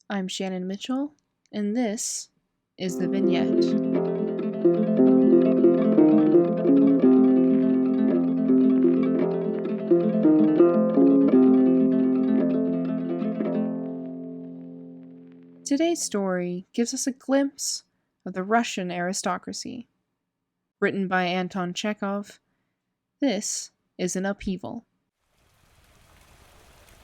I'm Shannon Mitchell, and this is the Vignette. Today's story gives us a glimpse of the Russian aristocracy. Written by Anton Chekov, this is an upheaval.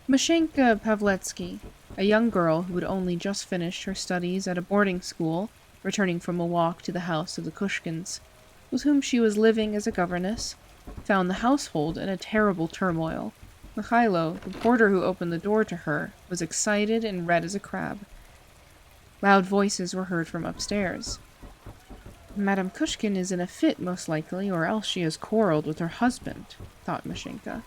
Mashenka Pavletsky, a young girl who had only just finished her studies at a boarding school, returning from a walk to the house of the Kushkins, with whom she was living as a governess, found the household in a terrible turmoil. Mikhailo, the porter who opened the door to her, was excited and red as a crab. Loud voices were heard from upstairs. Madame Kushkin is in a fit, most likely, or else she has quarreled with her husband, thought Mashenka.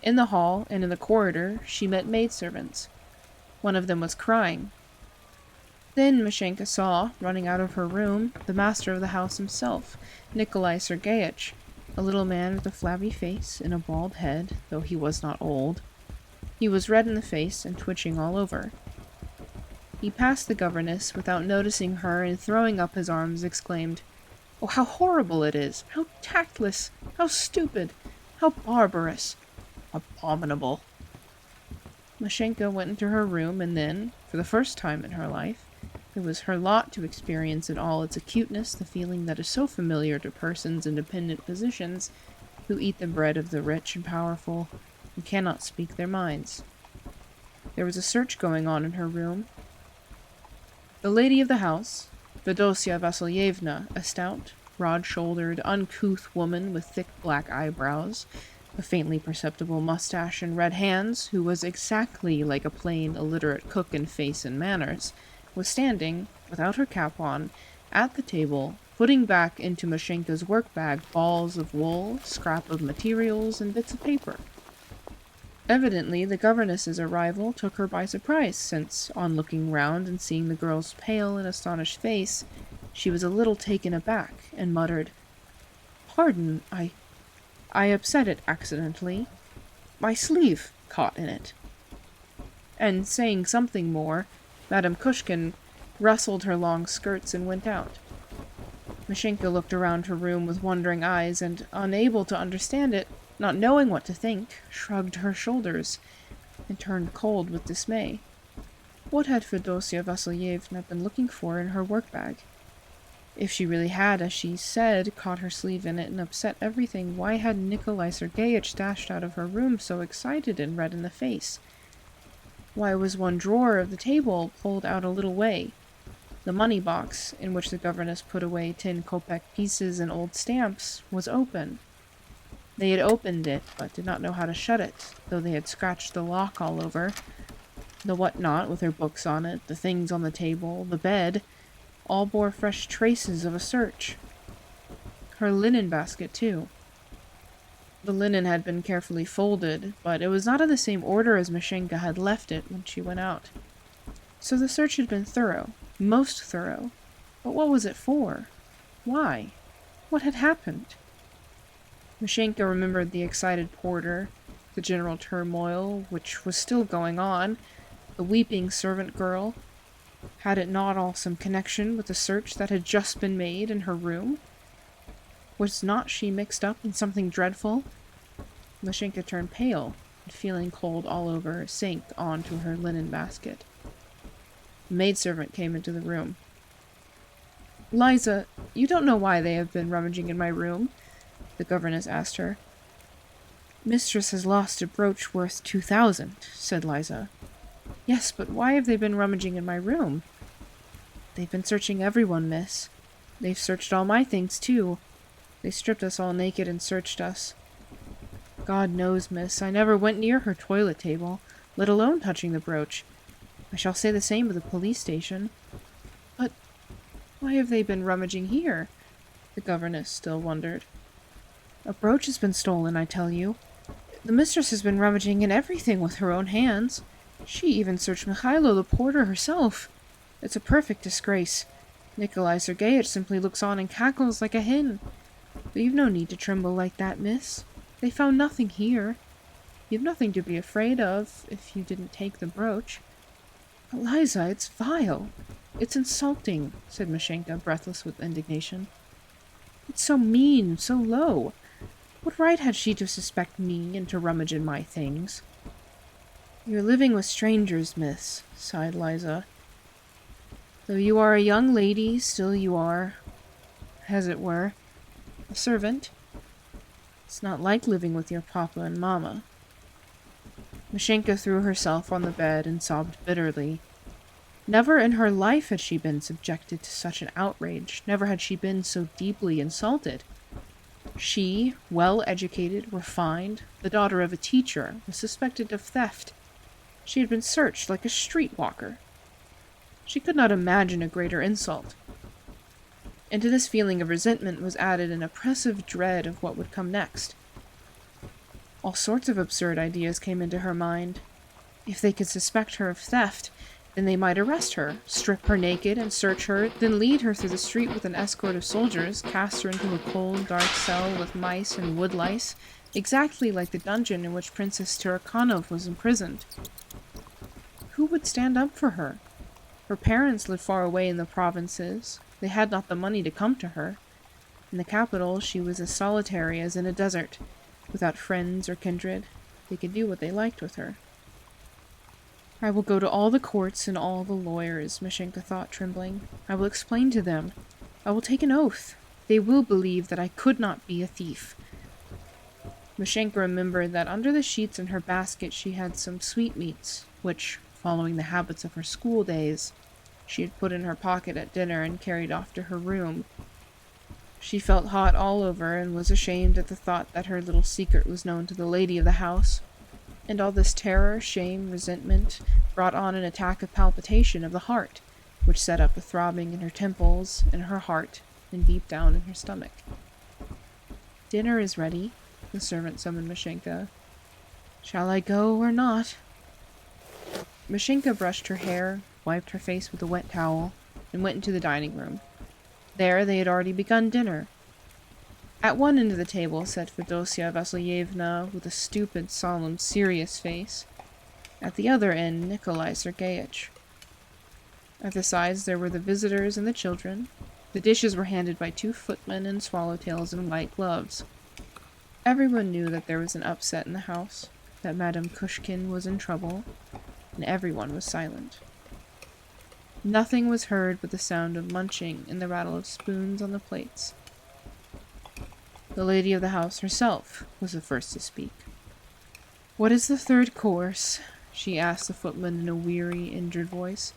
In the hall and in the corridor, she met maidservants. One of them was crying. Then Mashenka saw, running out of her room, the master of the house himself, Nikolai Sergeyich, a little man with a flabby face and a bald head, though he was not old. He was red in the face and twitching all over. He passed the governess without noticing her, and throwing up his arms, exclaimed, "Oh, how horrible it is! How tactless! How stupid! How barbarous! Abominable!" Mashenka went into her room, and then, for the first time in her life, it was her lot to experience in all its acuteness the feeling that is so familiar to persons in dependent positions who eat the bread of the rich and powerful and cannot speak their minds. There was a search going on in her room. The lady of the house, Fedosia Vasilyevna, a stout, broad-shouldered, uncouth woman with thick black eyebrows, a faintly perceptible mustache and red hands, who was exactly like a plain, illiterate cook in face and manners, was standing, without her cap on, at the table, putting back into Mashenka's work-bag balls of wool, scrap of materials, and bits of paper. Evidently, the governess's arrival took her by surprise, since, on looking round and seeing the girl's pale and astonished face, she was a little taken aback, and muttered, "Pardon, I upset it accidentally. My sleeve caught in it." And saying something more, Madame Kushkin rustled her long skirts and went out. Mashenka looked around her room with wondering eyes, and, unable to understand it, not knowing what to think, shrugged her shoulders, and turned cold with dismay. What had Fedosia Vasilyevna been looking for in her work-bag? If she really had, as she said, caught her sleeve in it and upset everything, why had Nikolai Sergeyich dashed out of her room so excited and red in the face? Why was one drawer of the table pulled out a little way? The money box, in which the governess put away 10-kopeck pieces and old stamps, was open. They had opened it, but did not know how to shut it, though they had scratched the lock all over. The whatnot, with her books on it, the things on the table, the bed, all bore fresh traces of a search. Her linen basket, too. The linen had been carefully folded, but it was not in the same order as Mashenka had left it when she went out. So the search had been thorough, most thorough. But what was it for? Why? What had happened? Mashenka remembered the excited porter, the general turmoil, which was still going on, the weeping servant girl. Had it not all some connection with the search that had just been made in her room? Was not she mixed up in something dreadful? Mashenka turned pale, and feeling cold all over, sank onto her linen basket. The maidservant came into the room. "Liza, you don't know why they have been rummaging in my room?" the governess asked her. "Mistress has lost a brooch worth 2,000, said Liza. "Yes, but why have they been rummaging in my room?" "They've been searching everyone, miss. They've searched all my things, too. They stripped us all naked and searched us. God knows, miss, I never went near her toilet table, let alone touching the brooch. I shall say the same of the police station." "But why have they been rummaging here?" the governess still wondered. "A brooch has been stolen, I tell you. The mistress has been rummaging in everything with her own hands. She even searched Mikhailo, the porter, herself. It's a perfect disgrace. Nikolai Sergeyich simply looks on and cackles like a hen. But you've no need to tremble like that, miss. They found nothing here. You've nothing to be afraid of, if you didn't take the brooch." Eliza, it's vile. It's insulting, said Mashenka, breathless with indignation. It's so mean, so low. What right had she to suspect me and to rummage in my things? You're living with strangers, miss, sighed Liza. Though you are a young lady, still you are, as it were, a servant. It's not like living with your papa and mamma. Mashenka threw herself on the bed and sobbed bitterly. Never in her life had she been subjected to such an outrage. Never had she been so deeply insulted. She, well-educated, refined, the daughter of a teacher, was suspected of theft. She had been searched like a streetwalker. She could not imagine a greater insult. And to this feeling of resentment was added an oppressive dread of what would come next. All sorts of absurd ideas came into her mind. If they could suspect her of theft, then they might arrest her, strip her naked and search her, then lead her through the street with an escort of soldiers, cast her into a cold, dark cell with mice and woodlice, exactly like the dungeon in which Princess Tyrkhanov was imprisoned. Who would stand up for her? Her parents lived far away in the provinces. They had not the money to come to her. In the capital, she was as solitary as in a desert, without friends or kindred. They could do what they liked with her. I will go to all the courts and all the lawyers, Mashenka thought, trembling. I will explain to them. I will take an oath. They will believe that I could not be a thief. Mashenka remembered that under the sheets in her basket she had some sweetmeats, which, following the habits of her school days, she had put in her pocket at dinner and carried off to her room. She felt hot all over and was ashamed at the thought that her little secret was known to the lady of the house. And all this terror, shame, resentment brought on an attack of palpitation of the heart, which set up a throbbing in her temples, in her heart, and deep down in her stomach. Dinner is ready, the servant summoned Mashenka. Shall I go or not? Mashenka brushed her hair, wiped her face with a wet towel, and went into the dining room. There they had already begun dinner. At one end of the table sat Fedosya Vasilyevna with a stupid, solemn, serious face. At the other end, Nikolai Sergeyich. At the sides there were the visitors and the children. The dishes were handed by 2 footmen in swallowtails and white gloves. Everyone knew that there was an upset in the house, that Madame Kushkin was in trouble, and everyone was silent. Nothing was heard but the sound of munching and the rattle of spoons on the plates. The lady of the house herself was the first to speak. "What is the third course?" she asked the footman in a weary, injured voice.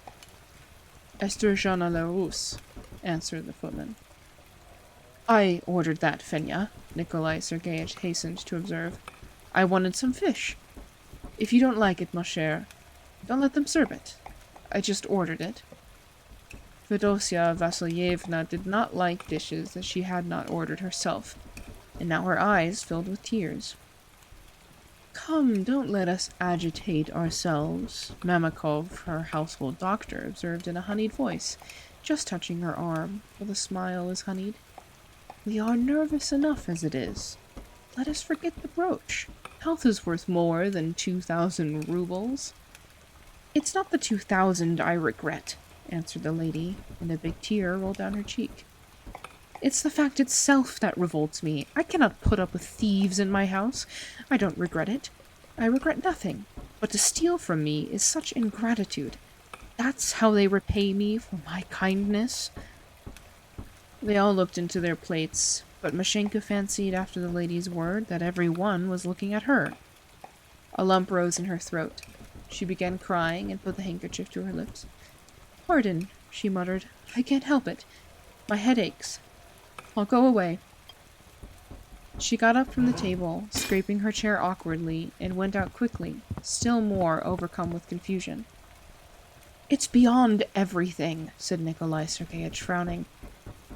"Esturgeon à la Russe," answered the footman. "I ordered that, Fenya," Nikolai Sergeyich hastened to observe. "I wanted some fish. If you don't like it, ma chère, don't let them serve it. I just ordered it." Fedosya Vasilyevna did not like dishes that she had not ordered herself, and now her eyes filled with tears. "Come, don't let us agitate ourselves," Mamakov, her household doctor, observed in a honeyed voice, just touching her arm, with a smile as honeyed. "We are nervous enough as it is. Let us forget the brooch. Health is worth more than 2,000 rubles." "It's not the 2,000 I regret," answered the lady, and a big tear rolled down her cheek. "It's the fact itself that revolts me. I cannot put up with thieves in my house. I don't regret it. I regret nothing. But to steal from me is such ingratitude. That's how they repay me for my kindness." They all looked into their plates, but Mashenka fancied after the lady's word that every one was looking at her. A lump rose in her throat. She began crying and put the handkerchief to her lips. "Pardon," she muttered. "I can't help it. My head aches. I'll go away." She got up from the table, scraping her chair awkwardly, and went out quickly, still more overcome with confusion. "It's beyond everything," said Nikolai Sergeyich, frowning.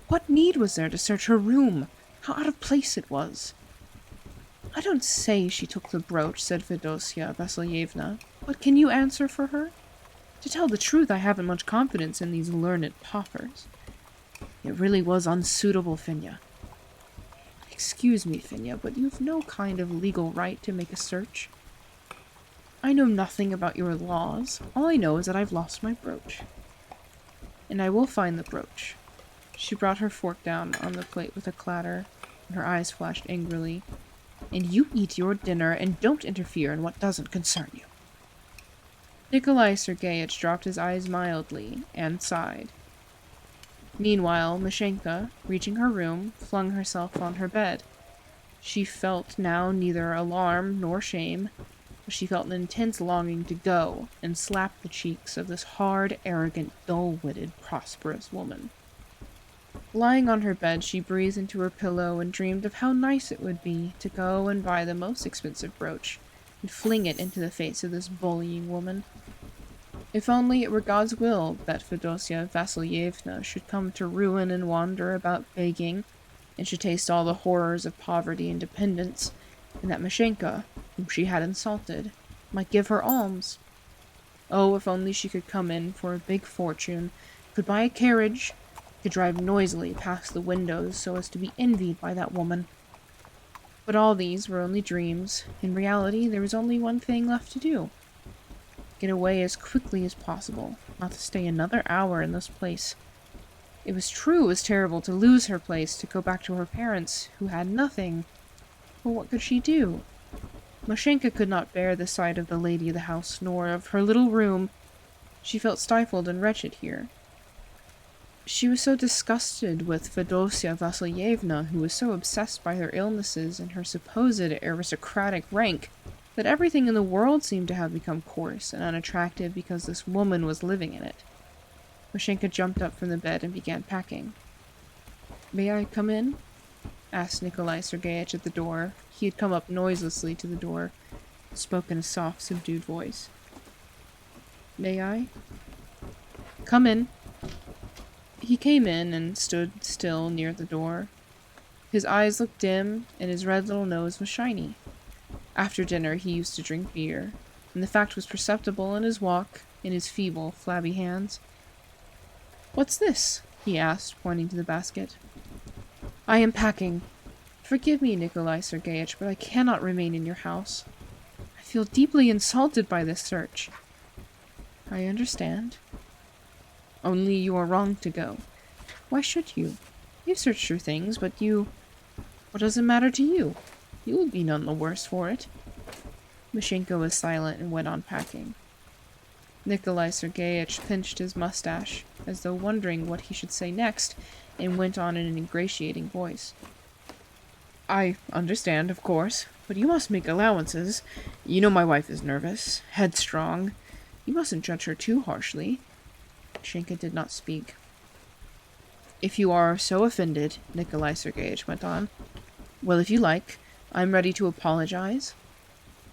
"What need was there to search her room? How out of place it was!" "I don't say she took the brooch," said Fedosya Vasilyevna, "but can you answer for her? To tell the truth, I haven't much confidence in these learned paupers. It really was unsuitable, Fenya. Excuse me, Fenya, but you've no kind of legal right to make a search." I know nothing about your laws. All I know is that I've lost my brooch. And I will find the brooch. She brought her fork down on the plate with a clatter, and her eyes flashed angrily. And you eat your dinner and don't interfere in what doesn't concern you. Nikolai Sergeyich dropped his eyes mildly and sighed. Meanwhile, Mashenka, reaching her room, flung herself on her bed. She felt now neither alarm nor shame, but she felt an intense longing to go and slap the cheeks of this hard, arrogant, dull-witted, prosperous woman. Lying on her bed, she breathed into her pillow and dreamed of how nice it would be to go and buy the most expensive brooch and fling it into the face of this bullying woman. If only it were God's will that Fedosia Vasilyevna should come to ruin and wander about begging, and should taste all the horrors of poverty and dependence, and that Mashenka, whom she had insulted, might give her alms. Oh, if only she could come in for a big fortune, could buy a carriage, could drive noisily past the windows so as to be envied by that woman. But all these were only dreams. In reality, there was only one thing left to do. Get away as quickly as possible, not to stay another hour in this place. It was true it was terrible to lose her place, to go back to her parents, who had nothing. But what could she do? Mashenka could not bear the sight of the lady of the house, nor of her little room. She felt stifled and wretched here. She was so disgusted with Fedosia Vasilyevna, who was so obsessed by her illnesses and her supposed aristocratic rank, that everything in the world seemed to have become coarse and unattractive because this woman was living in it. Mashenka jumped up from the bed and began packing. "May I come in?" asked Nikolai Sergeyich at the door. He had come up noiselessly to the door, spoke in a soft, subdued voice. "May I?" "Come in." He came in and stood still near the door. His eyes looked dim, and his red little nose was shiny. After dinner he used to drink beer, and the fact was perceptible in his walk, in his feeble, flabby hands. "What's this?" he asked, pointing to the basket. "I am packing. Forgive me, Nikolai Sergeyich, but I cannot remain in your house. I feel deeply insulted by this search." "I understand. Only you are wrong to go. Why should you? You've searched your things, but you... What does it matter to you? You will be none the worse for it." Mashenka was silent and went on packing. Nikolai Sergeyich pinched his mustache, as though wondering what he should say next, and went on in an ingratiating voice. "I understand, of course, but you must make allowances. You know my wife is nervous, headstrong. You mustn't judge her too harshly." Mashenka did not speak. "If you are so offended," Nikolai Sergeyich went on, "well, if you like, I'm ready to apologize.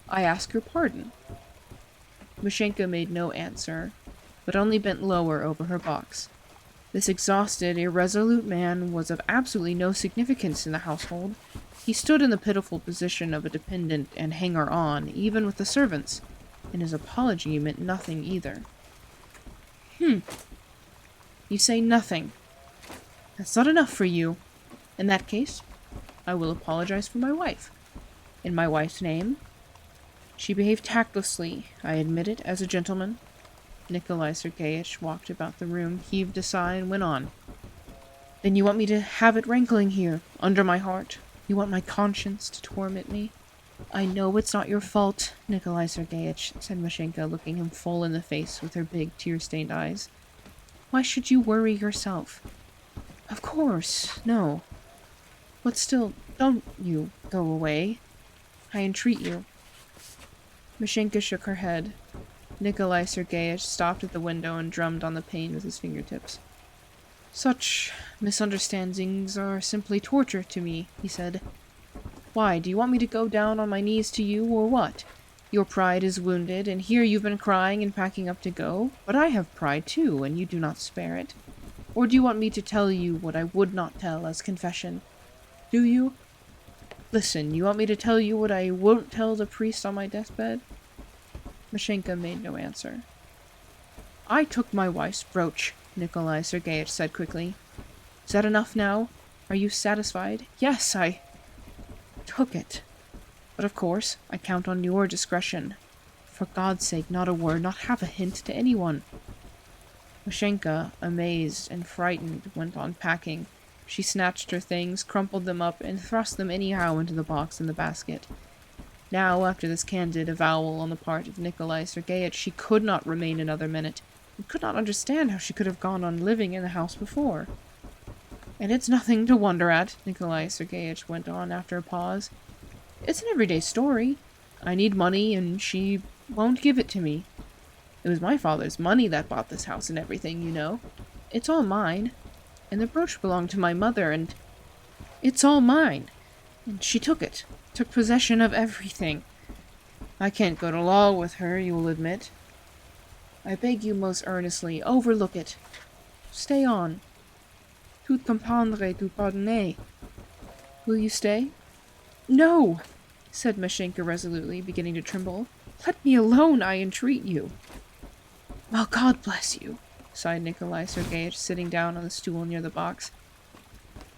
I ask your pardon." Mashenka made no answer, but only bent lower over her box. This exhausted, irresolute man was of absolutely no significance in the household. He stood in the pitiful position of a dependent and hanger-on, even with the servants, and his apology meant nothing either. You say nothing. That's not enough for you. In that case, I will apologize for my wife. In my wife's name. She behaved tactlessly, I admit it, as a gentleman." Nikolai Sergeyich walked about the room, heaved a sigh, and went on. "Then you want me to have it rankling here, under my heart? You want my conscience to torment me?" "I know it's not your fault, Nikolai Sergeyich," said Mashenka, looking him full in the face with her big, tear-stained eyes. "Why should you worry yourself?" "Of course, no. But still, don't you go away. I entreat you." Mashenka shook her head. Nikolai Sergeyich stopped at the window and drummed on the pane with his fingertips. "Such misunderstandings are simply torture to me," he said. "Why, do you want me to go down on my knees to you, or what? Your pride is wounded, and here you've been crying and packing up to go, but I have pride too, and you do not spare it. Or do you want me to tell you what I would not tell as confession? Do you? Listen, you want me to tell you what I won't tell the priest on my deathbed?" Mashenka made no answer. "I took my wife's brooch," Nikolai Sergeyich said quickly. "Is that enough now? Are you satisfied?" "Yes, I took it. But of course, I count on your discretion. For God's sake, not a word, not half a hint to anyone." Mashenka, amazed and frightened, went on packing. She snatched her things, crumpled them up, and thrust them anyhow into the box in the basket. Now, after this candid avowal on the part of Nikolai Sergeyitch, she could not remain another minute, and could not understand how she could have gone on living in the house before. "And it's nothing to wonder at," Nikolai Sergeyitch went on after a pause. "It's an everyday story. I need money, and she won't give it to me. It was my father's money that bought this house and everything, you know. It's all mine. And the brooch belonged to my mother, and it's all mine. And she took it. Took possession of everything. I can't go to law with her, you will admit. I beg you most earnestly, overlook it. Stay on. Tout comprendre, tout pardonner. Will you stay?" "No!" said Mashenka resolutely, beginning to tremble. "Let me alone, I entreat you." "Well, God bless you," sighed Nikolai Sergeyitch, sitting down on the stool near the box.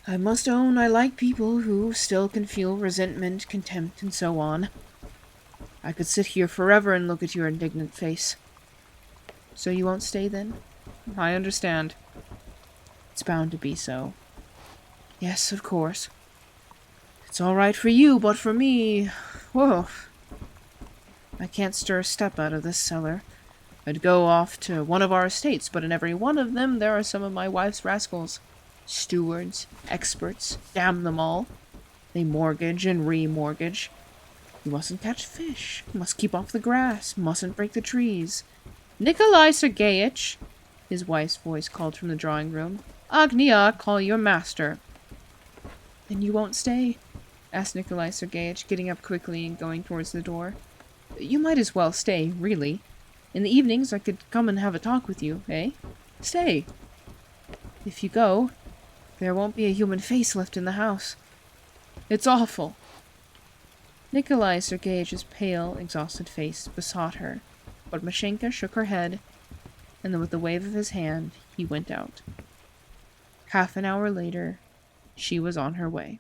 "I must own I like people who still can feel resentment, contempt, and so on. I could sit here forever and look at your indignant face." "So you won't stay, then?" "I understand. It's bound to be so." "Yes, of course. It's all right for you, but for me... whoa. I can't stir a step out of this cellar. I'd go off to one of our estates, but in every one of them there are some of my wife's rascals. Stewards, experts, damn them all. They mortgage and remortgage. You mustn't catch fish, must keep off the grass, mustn't break the trees. Nikolai Sergeyitch, his wife's voice called from the drawing room. Agnia, call your master. Then you won't stay? Asked Nikolai Sergeyitch, getting up quickly and going towards the door. You might as well stay, really. In the evenings I could come and have a talk with you, eh? Stay. If you go, there won't be a human face left in the house. It's awful. Nikolai Sergeyitch's pale, exhausted face besought her, but Mashenka shook her head, and then with a wave of his hand, he went out. Half an hour later, she was on her way.